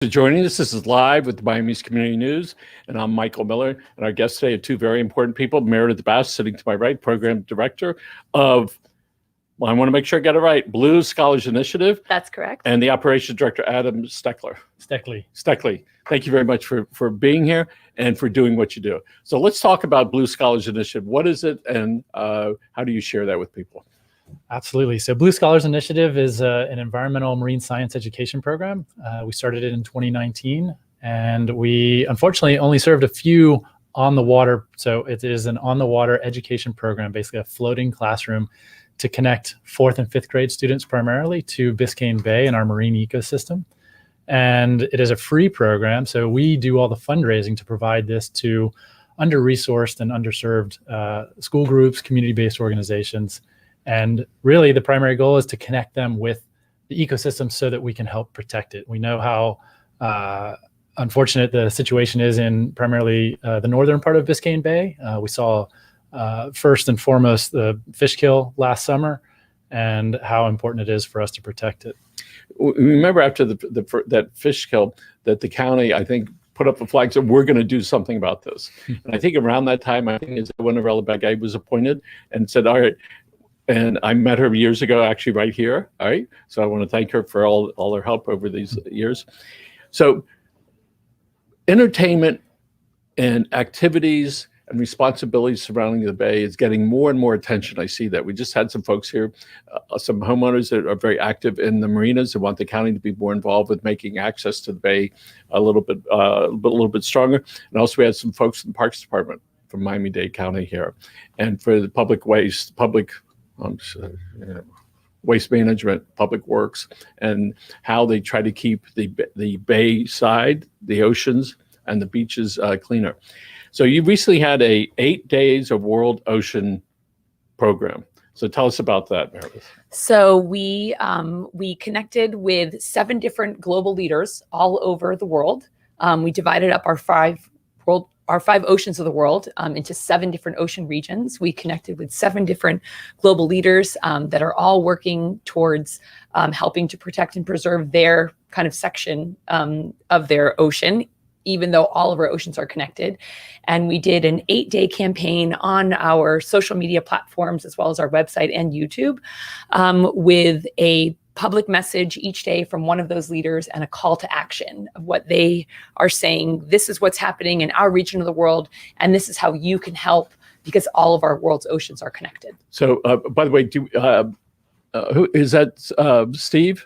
Joining us. This is live with the Miami East Community News, and I'm Michael Miller. And our guests today are two very important people. Meredith Bass, sitting to my right, Program Director of, well, I want to make sure I got it right, Blue Scholars Initiative. That's correct. And the Operations Director, Adam Steckley. Thank you very much for being here and for doing what you do. So let's talk about Blue Scholars Initiative. What is it, and how do you share that with people? Absolutely. So Blue Scholars Initiative is an environmental marine science education program. We started it in 2019, and we unfortunately only served a few on the water. So it is an on the water education program, basically a floating classroom to connect 4th and 5th grade students primarily to Biscayne Bay and our marine ecosystem. And it is a free program. So we do all the fundraising to provide this to under-resourced and underserved school groups, community-based organizations. And really, the primary goal is to connect them with the ecosystem so that we can help protect it. We know how unfortunate the situation is in primarily the northern part of Biscayne Bay. We saw first and foremost the fish kill last summer, and how important it is for us to protect it. Remember, after that fish kill, that the county, I think, put up a flag, said we're going to do something about this. And I think around that time, I think when Bagay was appointed, and said, all right. And I met her years ago, actually right here. All right. So I want to thank her for all her help over these years. So entertainment and activities and responsibilities surrounding the Bay is getting more and more attention. I see that. We just had some folks here, some homeowners that are very active in the marinas and want the county to be more involved with making access to the Bay a little bit stronger. And also we had some folks in the Parks Department from Miami-Dade County here. And for the public waste, waste management, public works, and how they try to keep the bay side, the oceans, and the beaches cleaner. So you recently had 8 days of World Ocean program. So tell us about that, Meredith. So we connected with 7 different global leaders all over the world. We divided up our 5 oceans of the world into 7 different ocean regions. We connected with 7 different global leaders that are all working towards helping to protect and preserve their kind of section of their ocean, even though all of our oceans are connected. And we did an 8-day campaign on our social media platforms, as well as our website and YouTube, with a public message each day from one of those leaders and a call to action of what they are saying. This is what's happening in our region of the world, and this is how you can help, because all of our world's oceans are connected. So, by the way, who is that? Steve?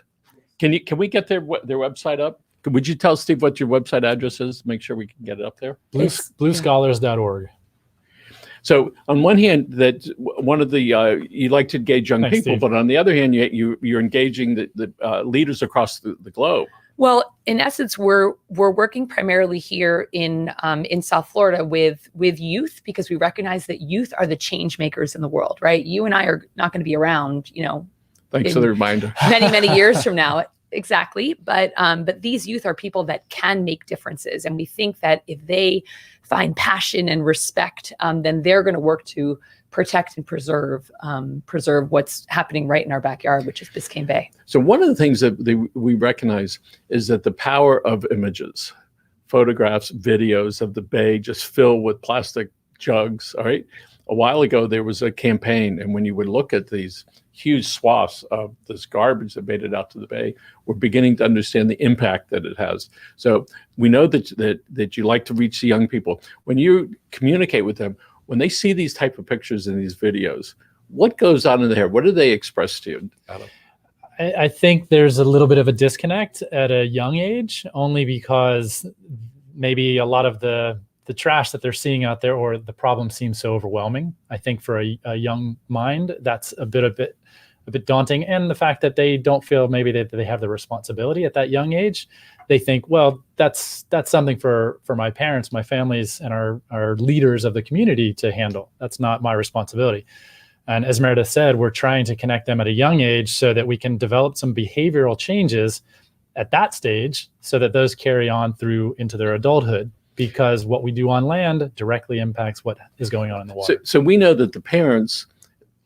Can we get their website up? Would you tell Steve what your website address is? Make sure we can get it up there. Bluescholars.org. So on one hand, that one of the you like to engage young people, Steve. But on the other hand, you're engaging the leaders across the globe. Well, in essence, we're working primarily here in South Florida with youth, because we recognize that youth are the change makers in the world, right? You and I are not going to be around, Thanks for the reminder. many years from now. Exactly. But these youth are people that can make differences. And we think that if they find passion and respect, then they're going to work to protect and preserve what's happening right in our backyard, which is Biscayne Bay. So one of the things that we recognize is that the power of images, photographs, videos of the Bay just filled with plastic jugs. All right. A while ago, there was a campaign, and when you would look at these huge swaths of this garbage that made it out to the Bay, we're beginning to understand the impact that it has. So we know that you like to reach the young people. When you communicate with them, when they see these type of pictures and these videos, what goes on in there? What do they express to you, Adam? I think there's a little bit of a disconnect at a young age, only because maybe a lot of the trash that they're seeing out there or the problem seems so overwhelming. I think for a young mind, that's a bit daunting. And the fact that they don't feel maybe that they have the responsibility at that young age, they think, well, that's something for my parents, my families, and our leaders of the community to handle. That's not my responsibility. And as Meredith said, we're trying to connect them at a young age so that we can develop some behavioral changes at that stage so that those carry on through into their adulthood, because what we do on land directly impacts what is going on in the water. So we know that the parents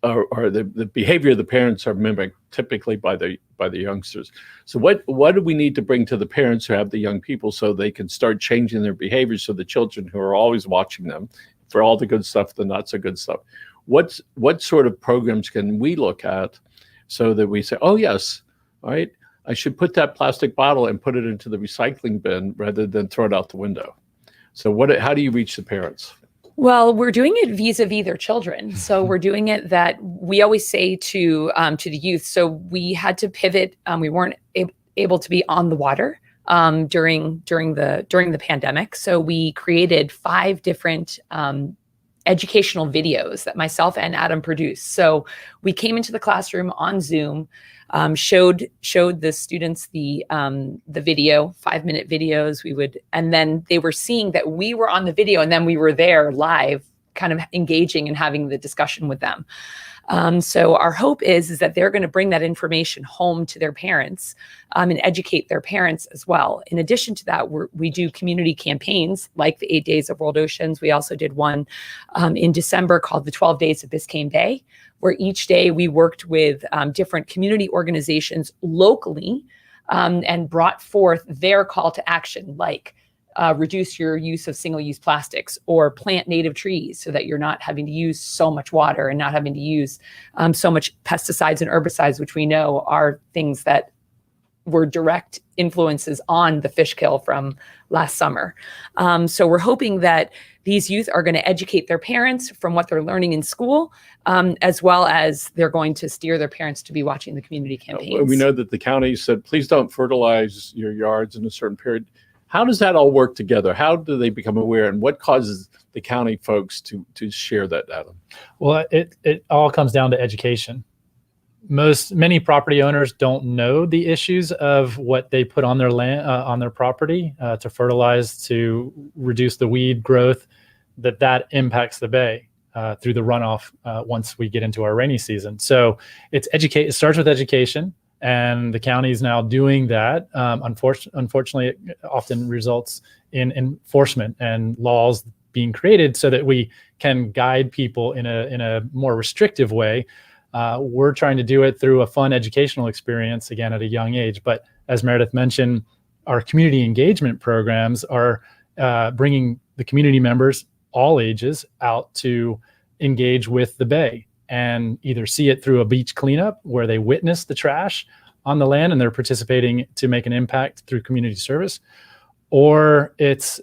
or the behavior of the parents are mimicked typically by the youngsters. So what do we need to bring to the parents who have the young people so they can start changing their behavior, so the children who are always watching them for all the good stuff, the not so good stuff? What sort of programs can we look at so that we say, oh yes, all right, I should put that plastic bottle and put it into the recycling bin rather than throw it out the window? So how do you reach the parents? Well, we're doing it vis-a-vis their children. So we're doing it that we always say to the youth. So we had to pivot. We weren't able to be on the water during the pandemic. So we created 5 different educational videos that myself and Adam produced. So we came into the classroom on Zoom, showed the students the video, 5-minute videos. And then they were seeing that we were on the video, and then we were there live, kind of engaging and having the discussion with them. So our hope is that they're going to bring that information home to their parents and educate their parents as well. In addition to that, we do community campaigns like the 8 Days of World Oceans. We also did one in December called the 12 Days of Biscayne Bay, where each day we worked with different community organizations locally and brought forth their call to action, like reduce your use of single-use plastics or plant native trees so that you're not having to use so much water and not having to use so much pesticides and herbicides, which we know are things that were direct influences on the fish kill from last summer. So we're hoping that these youth are going to educate their parents from what they're learning in school, as well as they're going to steer their parents to be watching the community campaigns. We know that the county said, please don't fertilize your yards in a certain period. How does that all work together? How do they become aware, and what causes the county folks to share that, Adam? Well, it all comes down to education. Many property owners don't know the issues of what they put on their land, on their property to fertilize, to reduce the weed growth, that impacts the bay through the runoff once we get into our rainy season. So it starts with education. And the county is now doing that. Unfortunately, it often results in enforcement and laws being created so that we can guide people in a more restrictive way. We're trying to do it through a fun educational experience, again, at a young age. But as Meredith mentioned, our community engagement programs are bringing the community members, all ages, out to engage with the bay and either see it through a beach cleanup where they witness the trash on the land and they're participating to make an impact through community service, or it's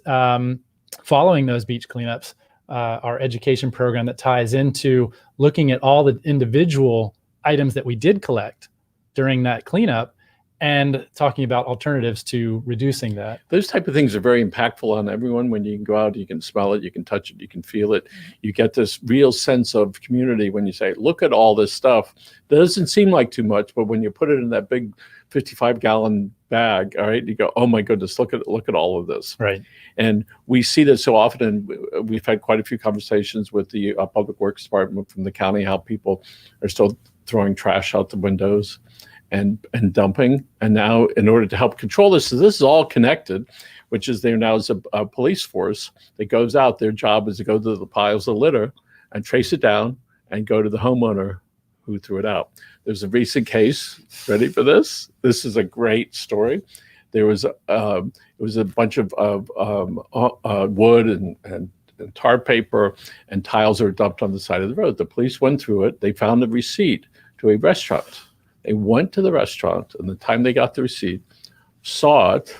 following those beach cleanups, our education program that ties into looking at all the individual items that we did collect during that cleanup and talking about alternatives to reducing that. Those type of things are very impactful on everyone. When you can go out, you can smell it, you can touch it, you can feel it. You get this real sense of community when you say, look at all this stuff. That doesn't seem like too much, but when you put it in that big 55-gallon bag, all right, you go, oh my goodness, look at all of this. Right. And we see this so often, and we've had quite a few conversations with the Public Works Department from the county, how people are still throwing trash out the windows and dumping. And now, in order to help control this, so this is all connected, which is there now is a police force that goes out. Their job is to go to the piles of litter and trace it down and go to the homeowner who threw it out. There's a recent case. Ready for this? This is a great story. There was it was a bunch of wood and tar paper and tiles that were dumped on the side of the road. The police went through it. They found a receipt to a restaurant. They went to the restaurant, and the time they got the receipt, saw it,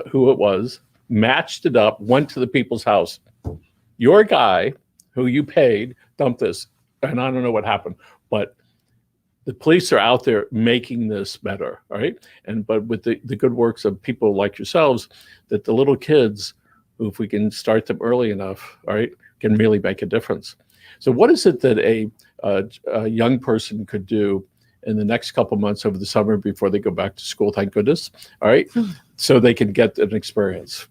who it was, matched it up, went to the people's house. Your guy, who you paid, dumped this, and I don't know what happened, but the police are out there making this better, all right? But with the good works of people like yourselves, that the little kids, who if we can start them early enough, all right, can really make a difference. So what is it that a young person could do in the next couple months over the summer before they go back to school, thank goodness, all right, so they can get an experience?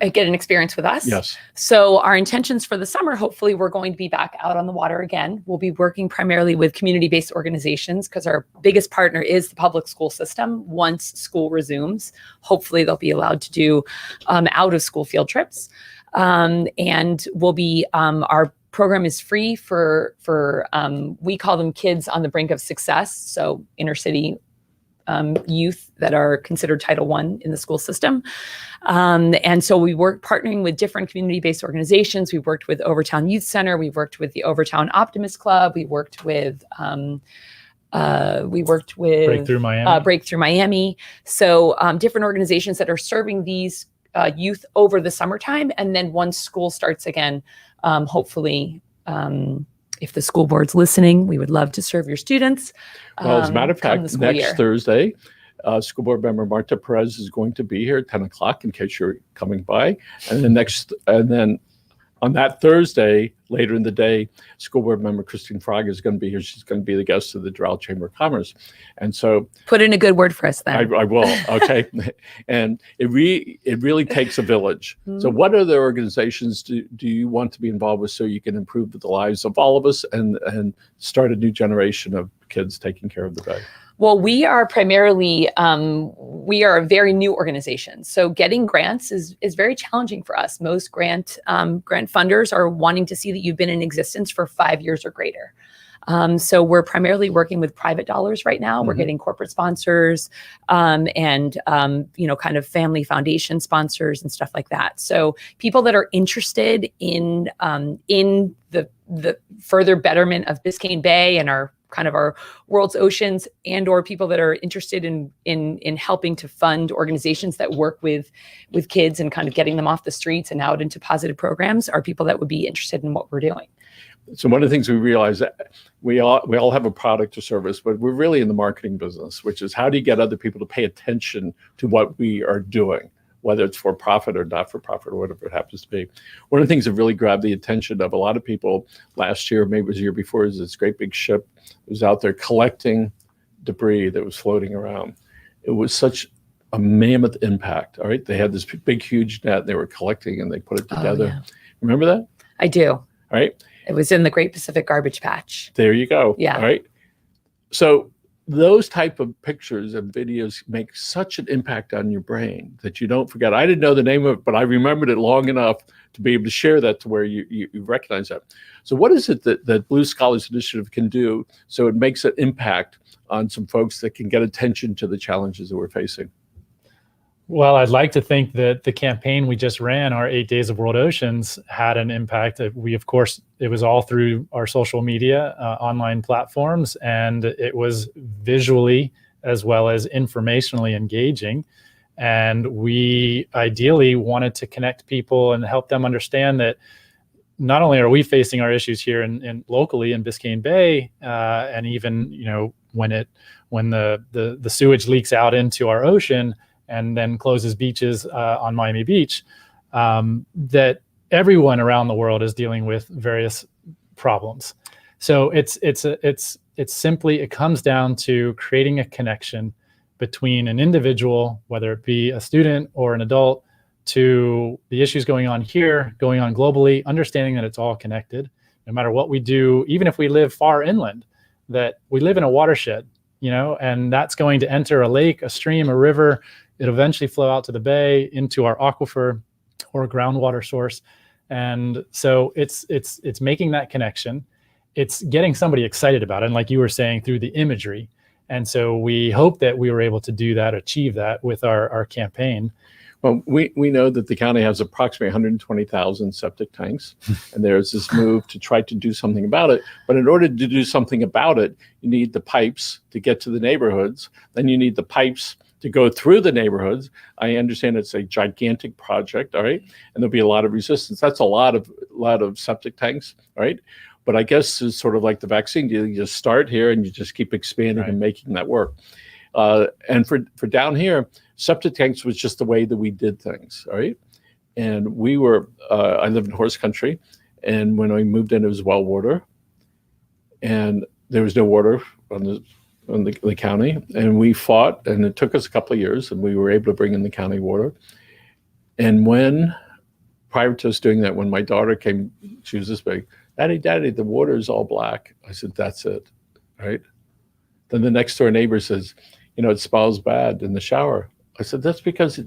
Get an experience with us? Yes. So our intentions for the summer, hopefully we're going to be back out on the water again. We'll be working primarily with community-based organizations because our biggest partner is the public school system. Once school resumes, hopefully they'll be allowed to do out-of-school field trips. And we'll be, our program is free for we call them kids on the brink of success. So inner city youth that are considered Title I in the school system. And so we work partnering with different community-based organizations. We worked with Overtown Youth Center. We worked with the Overtown Optimist Club. We worked with Breakthrough Miami. So different organizations that are serving these youth over the summertime. And then once school starts again, hopefully, if the school board's listening, we would love to serve your students. Well, as a matter of fact, next year. Thursday, school board member Marta Perez is going to be here at 10 o'clock in case you're coming by. And then on that Thursday, later in the day, school board member Christine Fraga is going to be here. She's going to be the guest of the Doral Chamber of Commerce. And so put in a good word for us then. I will. Okay. And it really takes a village. So what other organizations do you want to be involved with so you can improve the lives of all of us and start a new generation of kids taking care of the bay? Well, we are primarily, we are a very new organization. So getting grants is very challenging for us. Most grant funders are wanting to see that you've been in existence for 5 years or greater. So we're primarily working with private dollars right now. We're getting corporate sponsors and, kind of family foundation sponsors and stuff like that. So people that are interested in the further betterment of Biscayne Bay and our world's oceans, and or people that are interested in helping to fund organizations that work with kids and kind of getting them off the streets and out into positive programs are people that would be interested in what we're doing. So one of the things we realize that we all have a product or service, but we're really in the marketing business, which is how do you get other people to pay attention to what we are doing, whether it's for profit or not for profit or whatever it happens to be. One of the things that really grabbed the attention of a lot of people last year, maybe it was the year before, is this great big ship that was out there collecting debris that was floating around. It was such a mammoth impact, all right? They had this big, huge net, they were collecting and they put it together. Oh, yeah. Remember that? I do. All right. It was in the Great Pacific Garbage Patch. There you go. Yeah. All right. So those type of pictures and videos make such an impact on your brain that you don't forget. I didn't know the name of it, but I remembered it long enough to be able to share that to where you recognize that. So what is it that Blue Scholars Initiative can do so it makes an impact on some folks that can get attention to the challenges that we're facing? Well, I'd like to think that the campaign we just ran, our 8 Days of World Oceans, had an impact. We, of course, it was all through our social media, online platforms, and it was visually as well as informationally engaging. And we ideally wanted to connect people and help them understand that not only are we facing our issues here in locally in Biscayne Bay, and even when the sewage leaks out into our ocean and then closes beaches on Miami Beach, that everyone around the world is dealing with various problems. So it comes down to creating a connection between an individual, whether it be a student or an adult, to the issues going on here, going on globally, understanding that it's all connected. No matter what we do, even if we live far inland, that we live in a watershed, and that's going to enter a lake, a stream, a river. It'll eventually flow out to the bay, into our aquifer or groundwater source. And so it's making that connection. It's getting somebody excited about it. And like you were saying, through the imagery. And so we hope that we were able to do that, achieve that with our campaign. Well, we know that the county has approximately 120,000 septic tanks, and there's this move to try to do something about it. But in order to do something about it, you need the pipes to get to the neighborhoods. Then you need the pipes to go through the neighborhoods. I understand it's a gigantic project, all right? And there'll be a lot of resistance. That's a lot of septic tanks, all right? But I guess it's sort of like the vaccine. You just start here and you just keep expanding and making that work. And for down here, septic tanks was just the way that we did things, all right? And we were, I live in horse country, and when we moved in, it was well water, and there was no water on the county, and we fought, and it took us a couple of years, and we were able to bring in the county water. And prior to us doing that, when my daughter came, she was this big, Daddy, the water is all black. I said, that's it, right? Then the next door neighbor says, it smells bad in the shower. I said, that's because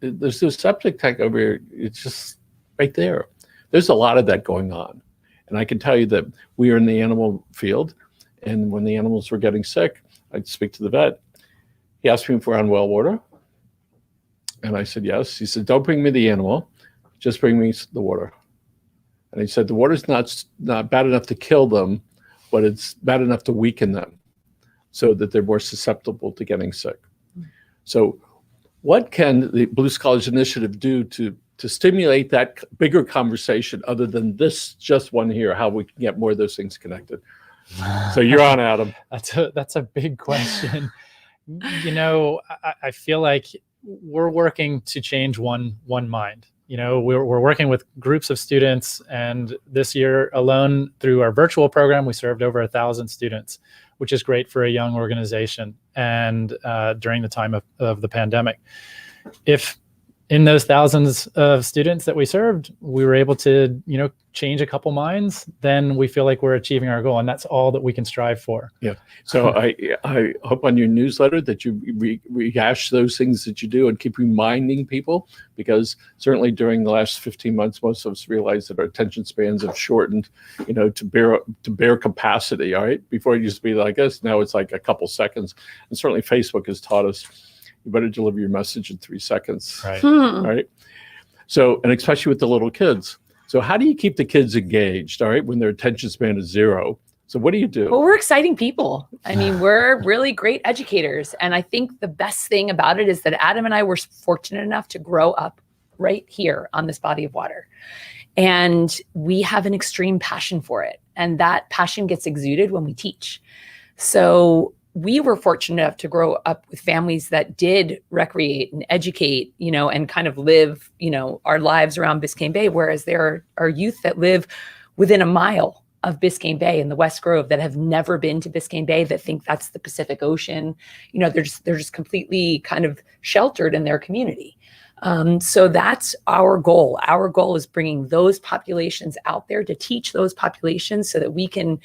there's no septic tank over here. It's just right there. There's a lot of that going on. And I can tell you that we are in the animal field, and when the animals were getting sick, I'd speak to the vet. He asked me if we're on well water, and I said yes. He said, don't bring me the animal, just bring me the water. And he said, the water's not bad enough to kill them, but it's bad enough to weaken them so that they're more susceptible to getting sick. So what can the Blue Scholars Initiative do to stimulate that bigger conversation other than this just one here, how we can get more of those things connected? So you're on, Adam. That's a big question. I feel like we're working to change one mind. We're working with groups of students, and this year alone, through our virtual program, we served over 1,000 students, which is great for a young organization, and during the time of the pandemic. If in those thousands of students that we served, we were able to, change a couple minds, then we feel like we're achieving our goal, and that's all that we can strive for. Yeah. So I hope on your newsletter that you rehash those things that you do and keep reminding people, because certainly during the last 15 months, most of us realize that our attention spans have shortened, to bear capacity. All right. Before it used to be like this, now it's like a couple seconds. And certainly Facebook has taught us you better deliver your message in 3 seconds. Right. All right. So, and especially with the little kids. So how do you keep the kids engaged, all right, when their attention span is 0? So what do you do? Well, we're exciting people. I mean, we're really great educators. And I think the best thing about it is that Adam and I were fortunate enough to grow up right here on this body of water. And we have an extreme passion for it. And that passion gets exuded when we teach. So we were fortunate enough to grow up with families that did recreate and educate, and kind of live, our lives around Biscayne Bay, whereas there are youth that live within a mile of Biscayne Bay in the West Grove that have never been to Biscayne Bay, that think that's the Pacific Ocean. They're just completely kind of sheltered in their community. So that's our goal. Our goal is bringing those populations out there to teach those populations so that we can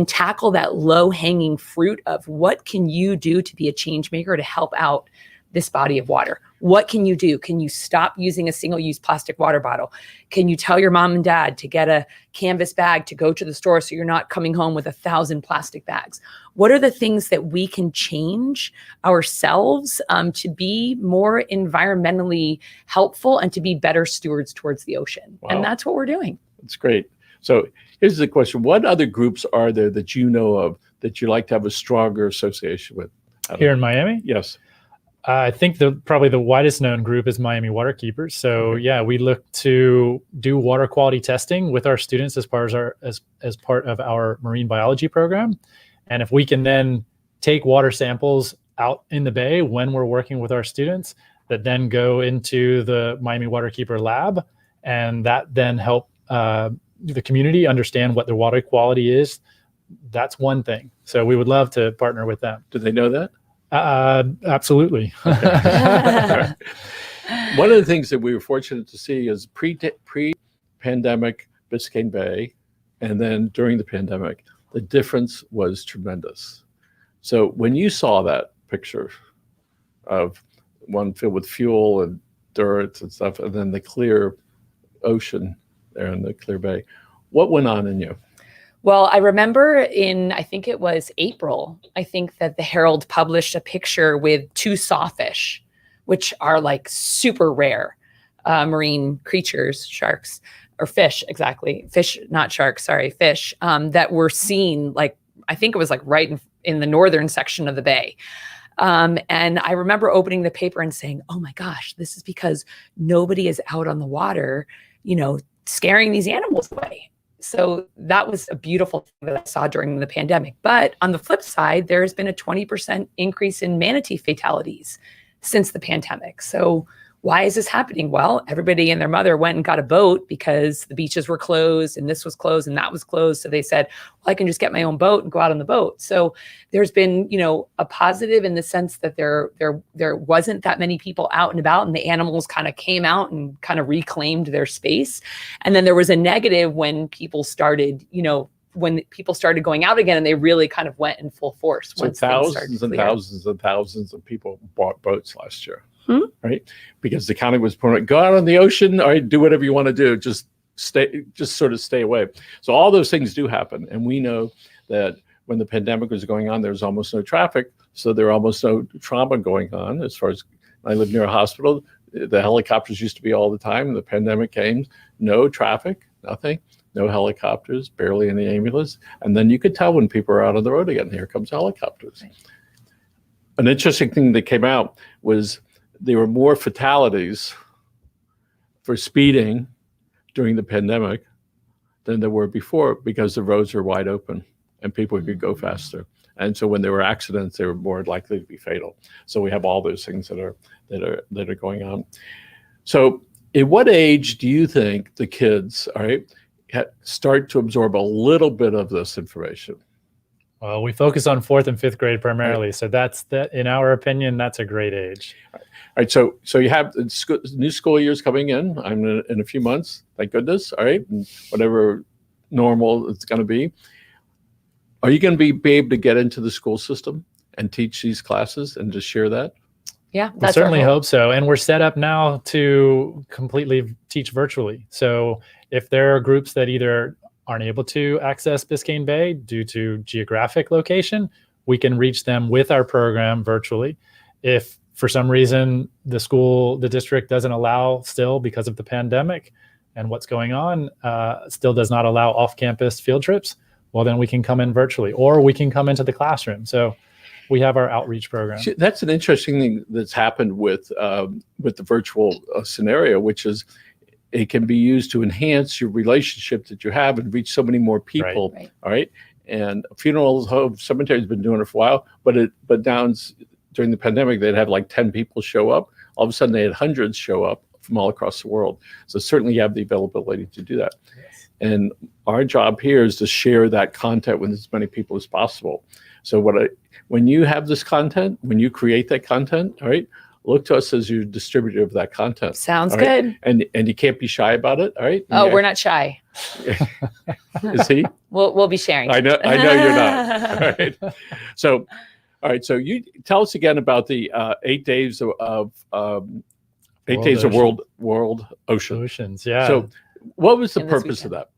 tackle that low-hanging fruit of what can you do to be a change maker to help out this body of water. What can you do? Can you stop using a single-use plastic water bottle? Can you tell your mom and dad to get a canvas bag to go to the store so you're not coming home with 1,000 plastic bags? What are the things that we can change ourselves to be more environmentally helpful and to be better stewards towards the ocean? Wow. And that's what we're doing. That's great. So here's the question. What other groups are there that you know of that you like to have a stronger association with? Here in Miami? Yes. I think probably the widest known group is Miami Waterkeepers. So yeah, we look to do water quality testing with our students as part of our marine biology program. And if we can then take water samples out in the bay when we're working with our students, that then go into the Miami Waterkeeper lab, and that then help the community understand what their water quality is, that's one thing. So we would love to partner with them. Do they know that? Absolutely. Okay. One of the things that we were fortunate to see is pre-pandemic Biscayne Bay, and then during the pandemic, the difference was tremendous. So when you saw that picture of one filled with fuel and dirt and stuff, and then the clear ocean there in the clear bay, what went on in you? Well, I remember I think it was April, I think that the Herald published a picture with 2 sawfish, which are like super rare marine creatures, sharks, or fish, exactly. Fish, not sharks, sorry, fish, that were seen, like, I think it was like right in the northern section of the bay. And I remember opening the paper and saying, oh my gosh, this is because nobody is out on the water, scaring these animals away. So that was a beautiful thing that I saw during the pandemic. But on the flip side, there's been a 20% increase in manatee fatalities since the pandemic. So why is this happening? Well, everybody and their mother went and got a boat because the beaches were closed and this was closed and that was closed. So they said, well, I can just get my own boat and go out on the boat. So there's been, a positive in the sense that there wasn't that many people out and about, and the animals kind of came out and kind of reclaimed their space. And then there was a negative when people started, when people started going out again, and they really kind of went in full force. So thousands and thousands and thousands of people bought boats last year. Right? Because the county was pointing, go out on the ocean, all right, do whatever you want to do, just stay away. So all those things do happen. And we know that when the pandemic was going on, there was almost no traffic. So there were almost no trauma going on. As far as I live near a hospital, the helicopters used to be all the time. The pandemic came, no traffic, nothing, no helicopters, barely any ambulance. And then you could tell when people are out on the road again, here comes helicopters. Right. An interesting thing that came out was there were more fatalities for speeding during the pandemic than there were before, because the roads are wide open and people could go faster. And so when there were accidents, they were more likely to be fatal. So we have all those things that are going on. So at what age do you think the kids, all right, start to absorb a little bit of this information? Well, we focus on 4th and 5th grade primarily. Right. So that's in our opinion, that's a great age. All right. So you have new school years coming in. I'm in a few months, thank goodness. All right. And whatever normal it's going to be. Are you going to be able to get into the school system and teach these classes and just share that? Yeah, we certainly hope so. And we're set up now to completely teach virtually. So if there are groups that either aren't able to access Biscayne Bay due to geographic location, we can reach them with our program virtually. If for some reason the district doesn't allow still because of the pandemic and what's going on, still does not allow off-campus field trips, well, then we can come in virtually, or we can come into the classroom. So we have our outreach program. That's an interesting thing that's happened with the virtual scenario, which is it can be used to enhance your relationship that you have and reach so many more people. Right. All right. And funeral home cemetery has been doing it for a while, but down during the pandemic, they'd have like 10 people show up. All of a sudden they had hundreds show up from all across the world. So certainly you have the availability to do that. Yes. And our job here is to share that content with as many people as possible. So when you have this content, when you create that content, all right, look to us as your distributor of that content. Sounds right? good. And you can't be shy about it, all right? Oh, we're not shy. Is he? We'll be sharing. I know you're not. All right. So, all right. So you tell us again about the 8 days of World Oceans. Yeah. So what was the purpose of that?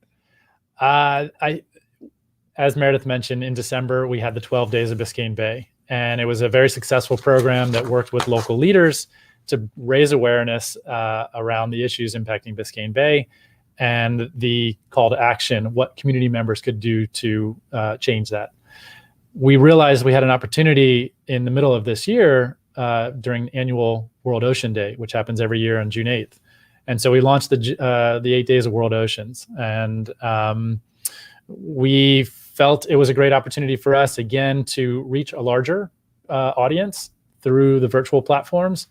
As Meredith mentioned, in December, we had the 12 Days of Biscayne Bay. And it was a very successful program that worked with local leaders to raise awareness around the issues impacting Biscayne Bay and the call to action, what community members could do to change that. We realized we had an opportunity in the middle of this year during annual World Ocean Day, which happens every year on June 8th. And so we launched the 8 Days of World Oceans. And we felt it was a great opportunity for us, again, to reach a larger audience through the virtual platforms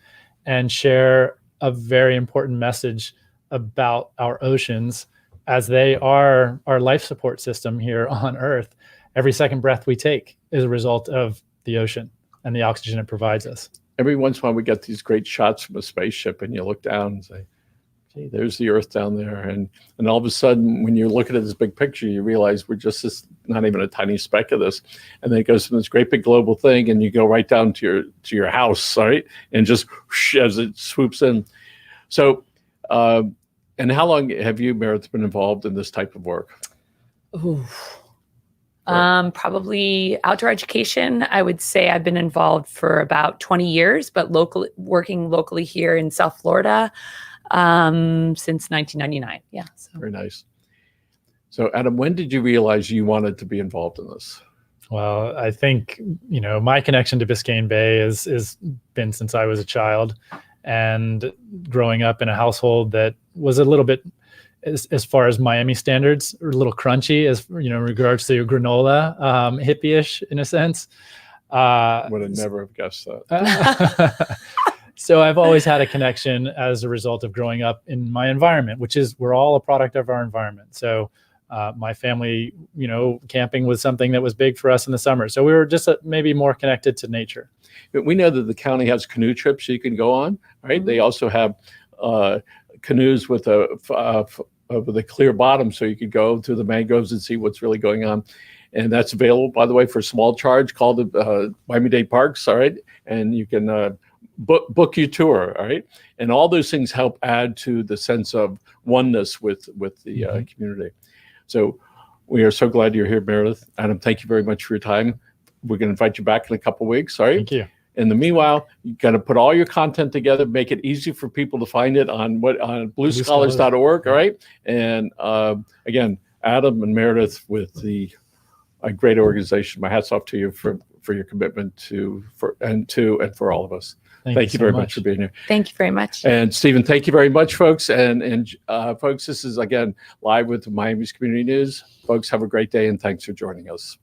and share a very important message about our oceans, as they are our life support system here on Earth. Every second breath we take is a result of the ocean and the oxygen it provides us. Every once in a while, we get these great shots from a spaceship, and you look down and say, "Gee, there's the Earth down there." And all of a sudden, when you're looking at this big picture, you realize we're just not even a tiny speck of this. And then it goes from this great big global thing, and you go right down to your house, right? And just whoosh, as it swoops in. So, and how long have you, Meredith, been involved in this type of work? Ooh. Probably outdoor education. I would say I've been involved for about 20 years, but working locally here in South Florida since 1999. Yeah. So. Very nice. So Adam, when did you realize you wanted to be involved in this? Well, I think, my connection to Biscayne Bay is been since I was a child, and growing up in a household that was a little bit, as far as Miami standards, a little crunchy as in regards to granola, hippie-ish in a sense. Would have never have guessed that. So I've always had a connection as a result of growing up in my environment, which is we're all a product of our environment. So my family, camping was something that was big for us in the summer. So we were just maybe more connected to nature. But we know that the county has canoe trips you can go on, right? Mm-hmm. They also have canoes with a clear bottom, so you could go through the mangroves and see what's really going on. And that's available, by the way, for a small charge, called Miami-Dade Parks, all right? And you can book your tour, all right? And all those things help add to the sense of oneness with the community. So we are so glad you're here, Meredith. Adam, thank you very much for your time. We're going to invite you back in a couple of weeks. All right. Thank you. In the meanwhile, you got to put all your content together, make it easy for people to find it on bluescholars.org. All right. And again, Adam and Meredith with a great organization. My hat's off to you for your commitment for all of us. Thank you very much for being here. Thank you very much. And Stephen, thank you very much, folks. And folks, this is again live with Miami's Community News. Folks, have a great day and thanks for joining us.